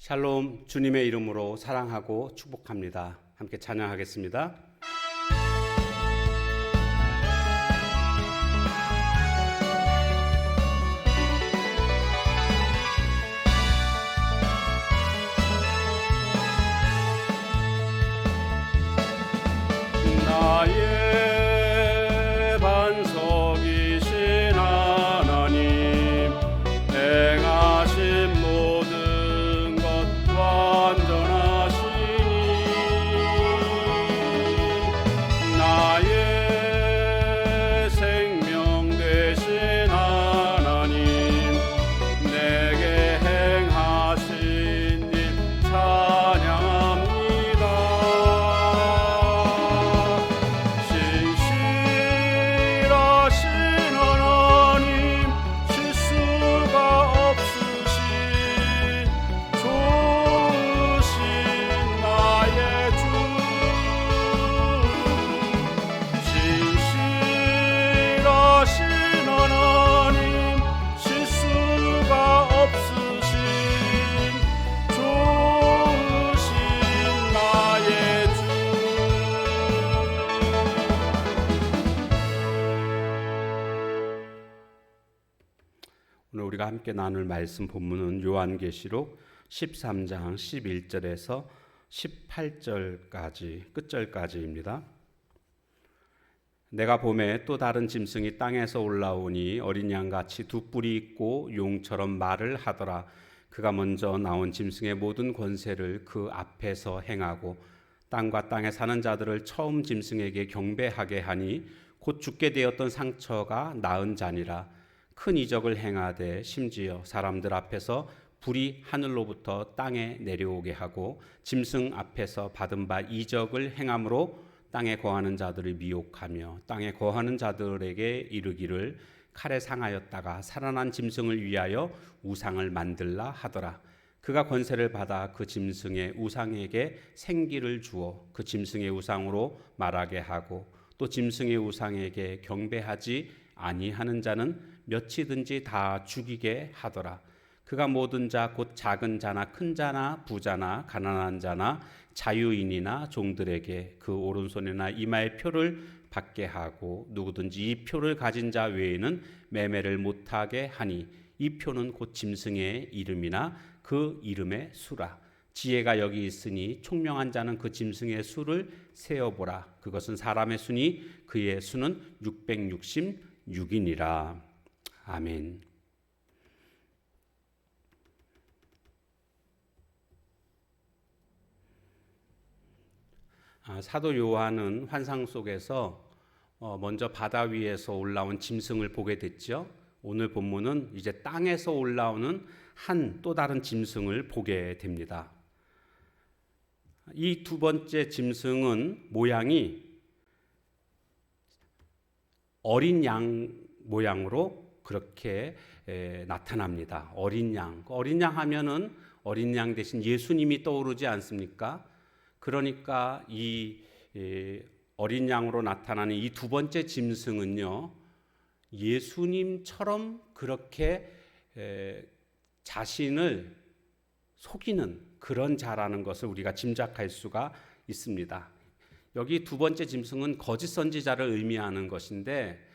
샬롬, 주님의 이름으로 사랑하고 축복합니다. 함께 찬양하겠습니다. 나의 반석이신 하나님, 행하신 모든 것 완전하시니, 나의 생명 되신 하나님, 내게 행하신 일 찬양합니다. 신실하신 하나님, 실수가 없으신 좋으신 나의 주, 신실하신 하나님, 실수가 없으신 좋으신 나의 주. 오늘 우리가 함께 나눌 말씀 본문은 요한계시록 13장 11절에서 18절까지 끝절까지입니다. 내가 보매 또 다른 짐승이 땅에서 올라오니 어린 양같이 두 뿔이 있고 용처럼 말을 하더라. 그가 먼저 나온 짐승의 모든 권세를 그 앞에서 행하고 땅과 땅에 사는 자들을 처음 짐승에게 경배하게 하니 곧 죽게 되었던 상처가 나은 자니라. 큰 이적을 행하되 심지어 사람들 앞에서 불이 하늘로부터 땅에 내려오게 하고 짐승 앞에서 받은 바 이적을 행함으로 땅에 거하는 자들을 미혹하며 땅에 거하는 자들에게 이르기를 칼에 상하였다가 살아난 짐승을 위하여 우상을 만들라 하더라. 그가 권세를 받아 그 짐승의 우상에게 생기를 주어 그 짐승의 우상으로 말하게 하고 또 짐승의 우상에게 경배하지 아니하는 자는 몇이든지 다 죽이게 하더라. 그가 모든 자 곧 작은 자나 큰 자나 부자나 가난한 자나 자유인이나 종들에게 그 오른손이나 이마에 표를 받게 하고 누구든지 이 표를 가진 자 외에는 매매를 못하게 하니 이 표는 곧 짐승의 이름이나 그 이름의 수라. 지혜가 여기 있으니 총명한 자는 그 짐승의 수를 세어보라. 그것은 사람의 수니 그의 수는 666이니라. 아멘. 사도 요한은 환상 속에서 먼저 바다 위에서 올라온 짐승을 보게 됐죠. 오늘 본문은 이제 땅에서 올라오는 한 또 다른 짐승을 보게 됩니다. 이 두 번째 짐승은 모양이 어린 양 모양으로 그렇게 나타납니다. 어린 양 하면은 어린 양 대신 예수님이 떠오르지 않습니까? 그러니까 이 어린 양으로 나타나는 이 두 번째 짐승은요, 예수님처럼 그렇게 자신을 속이는 그런 자라는 것을 우리가 짐작할 수가 있습니다. 여기 두 번째 짐승은 거짓 선지자를 의미하는 것인데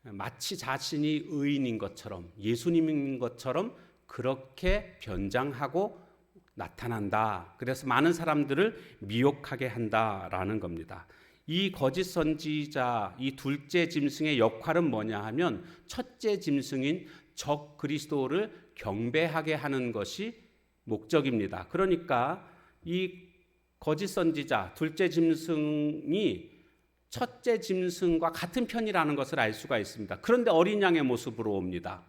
마치 자신이 의인인 것처럼 예수님인 것처럼 그렇게 변장하고 나타난다. 그래서 많은 사람들을 미혹하게 한다라는 겁니다. 이 거짓 선지자, 이 둘째 짐승의 역할은 뭐냐 하면 첫째 짐승인 적 그리스도를 경배하게 하는 것이 목적입니다. 그러니까 이 거짓 선지자, 둘째 짐승이 첫째 짐승과 같은 편이라는 것을 알 수가 있습니다. 그런데 어린 양의 모습으로 옵니다.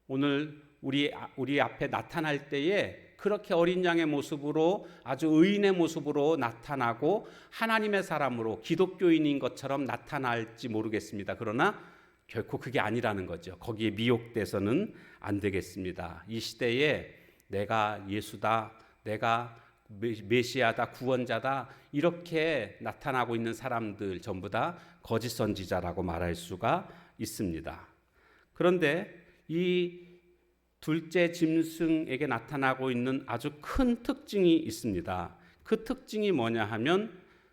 오늘 우리 앞에 나타날 때에 그렇게 어린 양의 모습으로 아주 의인의 모습으로 나타나고 하나님의 사람으로 기독교인인 것처럼 나타날지 모르겠습니다. 그러나 결코 그게 아니라는 거죠. 거기에 미혹돼서는 안 되겠습니다. 이 시대에 내가 예수다, 내가 메시아다, 구원자다 이렇게 나타나고 있는 사람들 전부 다 거짓 선지자라고 말할 수가 있습니다. 그런데 이 둘째 짐승에게 나타나고 있는 아주 큰 특징이 있습니다. 그 특징이 뭐냐 하면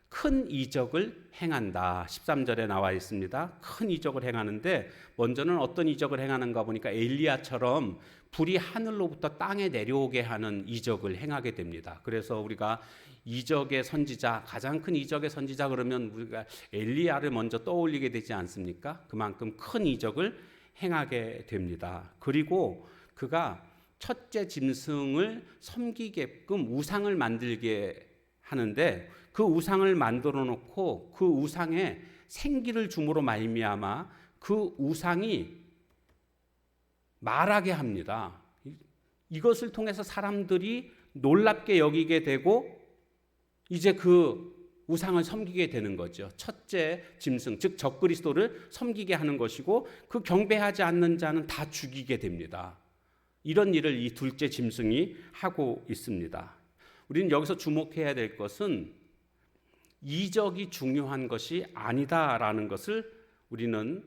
큰 이적을 행한다. 13절에 나와 있습니다. 큰 이적을 행하는데 먼저는 어떤 이적을 행하는가 보니까 엘리야처럼 불이 하늘로부터 땅에 내려오게 하는 이적을 행하게 됩니다. 그래서 우리가 이적의 선지자, 가장 큰 이적의 선지자 그러면 우리가 엘리야를 먼저 떠올리게 되지 않습니까? 그만큼 큰 이적을 행하게 됩니다. 그리고 그가 첫째 짐승을 섬기게끔 우상을 만들게 하는데 그 우상을 만들어 놓고 그 우상에 생기를 줌으로 말미암아 그 우상이 말하게 합니다. 이것을 통해서 사람들이 놀랍게 여기게 되고 이제 그 우상을 섬기게 되는 거죠. 첫째 짐승, 즉 적그리스도를 섬기게 하는 것이고 그 경배하지 않는 자는 다 죽이게 됩니다. 이런 일을 이 둘째 짐승이 하고 있습니다. 우리는 여기서 주목해야 될 것은 이적이 중요한 것이 아니다라는 것을 우리는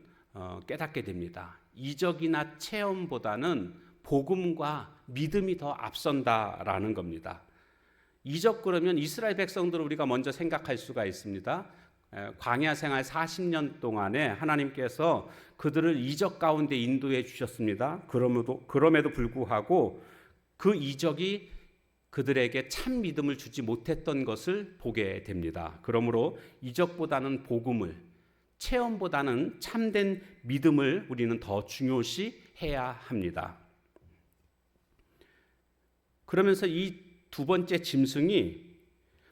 깨닫게 됩니다. 이적이나 체험보다는 복음과 믿음이 더 앞선다라는 겁니다. 이적 그러면 이스라엘 백성들을 우리가 먼저 생각할 수가 있습니다. 광야 생활 40년 동안에 하나님께서 그들을 이적 가운데 인도해 주셨습니다. 그럼에도 불구하고 그 이적이 그들에게 참 믿음을 주지 못했던 것을 보게 됩니다. 그러므로 이적보다는 복음을, 체험보다는 참된 믿음을 우리는 더 중요시해야 합니다. 그러면서 이 두 번째 짐승이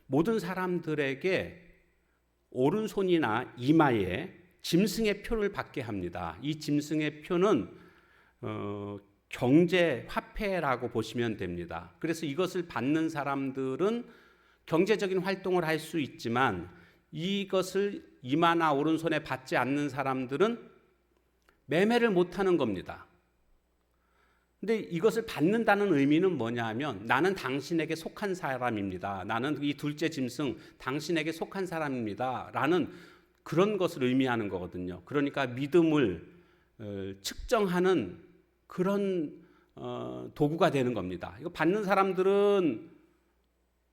모든 사람들에게 오른손이나 이마에 짐승의 표를 받게 합니다. 이 짐승의 표는 경제 화폐라고 보시면 됩니다. 그래서 이것을 받는 사람들은 경제적인 활동을 할 수 있지만 이것을 이마나 오른손에 받지 않는 사람들은 매매를 못하는 겁니다. 근데 이것을 받는다는 의미는 뭐냐 하면 나는 당신에게 속한 사람입니다. 나는 이 둘째 짐승 당신에게 속한 사람입니다. 라는 그런 것을 의미하는 거거든요. 그러니까 믿음을 측정하는 그런 도구가 되는 겁니다. 이거 받는 사람들은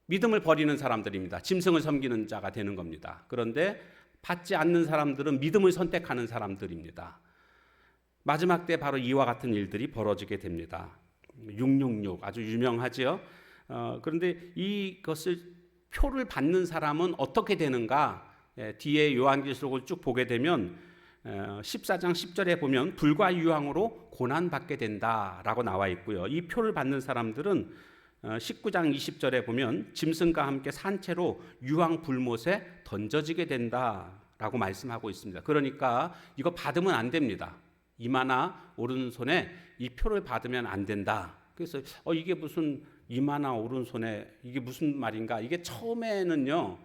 믿음을 버리는 사람들입니다. 짐승을 섬기는 자가 되는 겁니다. 그런데 받지 않는 사람들은 믿음을 선택하는 사람들입니다. 마지막 때 바로 이와 같은 일들이 벌어지게 됩니다. 666 아주 유명하죠. 그런데 이것을 표를 받는 사람은 어떻게 되는가? 뒤에 요한계시록을 쭉 보게 되면 14장 10절에 보면 불과 유황으로 고난받게 된다라고 나와 있고요. 이 표를 받는 사람들은 19장 20절에 보면 짐승과 함께 산채로 유황 불못에 던져지게 된다라고 말씀하고 있습니다. 그러니까 이거 받으면 안 됩니다. 이마나 오른손에 이 표를 받으면 안 된다. 그래서 이게 무슨 이마나 오른손에 이게 무슨 말인가? 이게 처음에는요.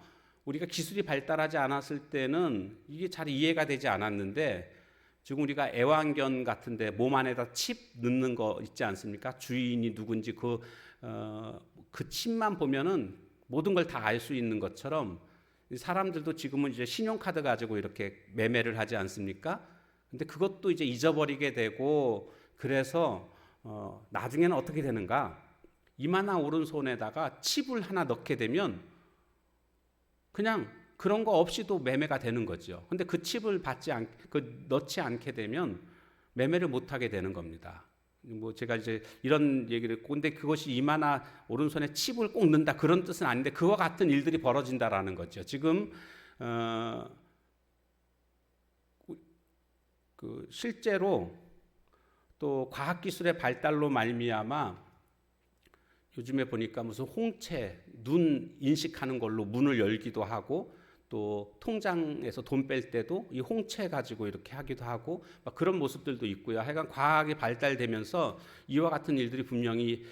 우리가 기술이 발달하지 않았을 때는 이게 잘 이해가 되지 않았는데 지금 우리가 애완견 같은데 몸 안에다 칩 넣는 거 있지 않습니까? 주인이 누군지 그 칩만 보면은 모든 걸 다 알 수 있는 것처럼 사람들도 지금은 이제 신용카드 가지고 이렇게 매매를 하지 않습니까? 근데 그것도 이제 잊어버리게 되고 그래서 나중에는 어떻게 되는가? 이마나 오른손에다가 칩을 하나 넣게 되면 그냥 그런 거 없이도 매매가 되는 거죠. 근데 그 칩을 넣지 않게 되면 매매를 못 하게 되는 겁니다. 뭐 제가 이제 이런 얘기를 했고, 근데 그것이 이마나 오른손에 칩을 꼭 넣는다 그런 뜻은 아닌데 그와 같은 일들이 벌어진다라는 거죠. 지금 실제로 또 과학기술의 발달로 말미암아 요즘에 보니까 무슨 홍채, 눈 인식하는 걸로 문을 열기도 하고 또 통장에서 돈 뺄 때도 이 홍채 가지고 이렇게 하기도 하고 막 그런 모습들도 있고요. 하여간 과학이 발달되면서 이와 같은 일들이 분명히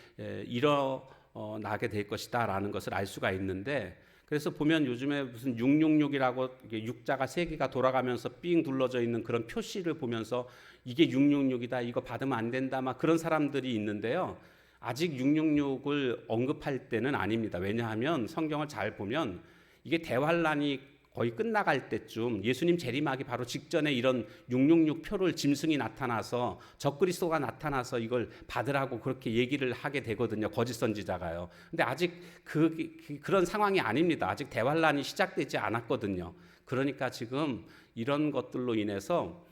일어나게 될 것이다라는 것을 알 수가 있는데 그래서 보면 요즘에 무슨 666이라고 육자가 3개가 돌아가면서 삥 둘러져 있는 그런 표시를 보면서 이게 666이다, 이거 받으면 안 된다, 막 그런 사람들이 있는데요. 아직 666을 언급할 때는 아닙니다. 왜냐하면 성경을 잘 보면 이게 대환란이 거의 끝나갈 때쯤 예수님 재림하기 바로 직전에 이런 666 표를 짐승이 나타나서 적그리스도가 나타나서 이걸 받으라고 그렇게 얘기를 하게 되거든요. 거짓 선지자가요. 근데 아직 그런 상황이 아닙니다. 아직 대환란이 시작되지 않았거든요. 그러니까 지금 이런 것들로 인해서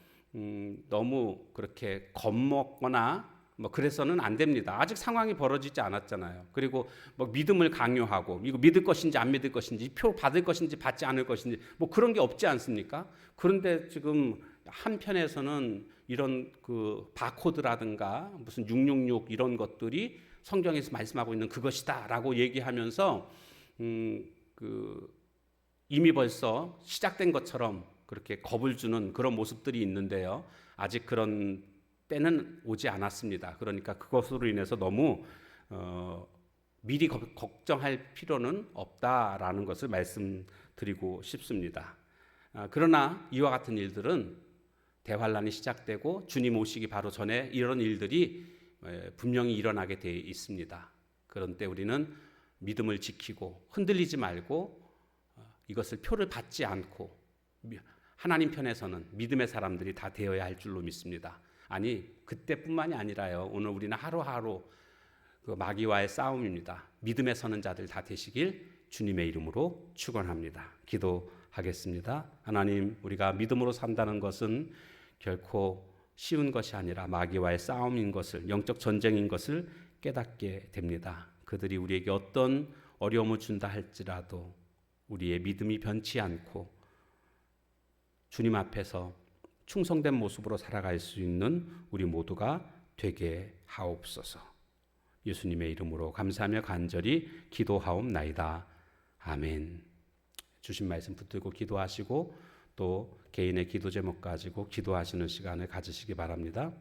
너무 그렇게 겁먹거나 뭐 그래서는 안 됩니다. 아직 상황이 벌어지지 않았잖아요. 그리고 뭐 믿음을 강요하고 이거 믿을 것인지 안 믿을 것인지 표 받을 것인지 받지 않을 것인지 뭐 그런 게 없지 않습니까? 그런데 지금 한편에서는 이런 그 바코드라든가 무슨 666 이런 것들이 성경에서 말씀하고 있는 그것이다라고 얘기하면서 이미 벌써 시작된 것처럼 그렇게 겁을 주는 그런 모습들이 있는데요. 아직 그런 때는 오지 않았습니다. 그러니까 그것으로 인해서 너무 미리 걱정할 필요는 없다라는 것을 말씀드리고 싶습니다. 그러나 이와 같은 일들은 대환란이 시작되고 주님 오시기 바로 전에 이런 일들이 분명히 일어나게 되어 있습니다. 그런 때 우리는 믿음을 지키고 흔들리지 말고 이것을 표를 받지 않고 하나님 편에서는 믿음의 사람들이 다 되어야 할 줄로 믿습니다. 아니 그때뿐만이 아니라요. 오늘 우리는 하루하루 그 마귀와의 싸움입니다. 믿음에 서는 자들 다 되시길 주님의 이름으로 축원합니다. 기도하겠습니다. 하나님, 우리가 믿음으로 산다는 것은 결코 쉬운 것이 아니라 마귀와의 싸움인 것을, 영적 전쟁인 것을 깨닫게 됩니다. 그들이 우리에게 어떤 어려움을 준다 할지라도 우리의 믿음이 변치 않고 주님 앞에서 충성된 모습으로 살아갈 수 있는 우리 모두가 되게 하옵소서. 예수님의 이름으로 감사하며 간절히 기도하옵나이다. 아멘. 주신 말씀 붙들고 기도하시고 또 개인의 기도 제목 가지고 기도하시는 시간을 가지시기 바랍니다.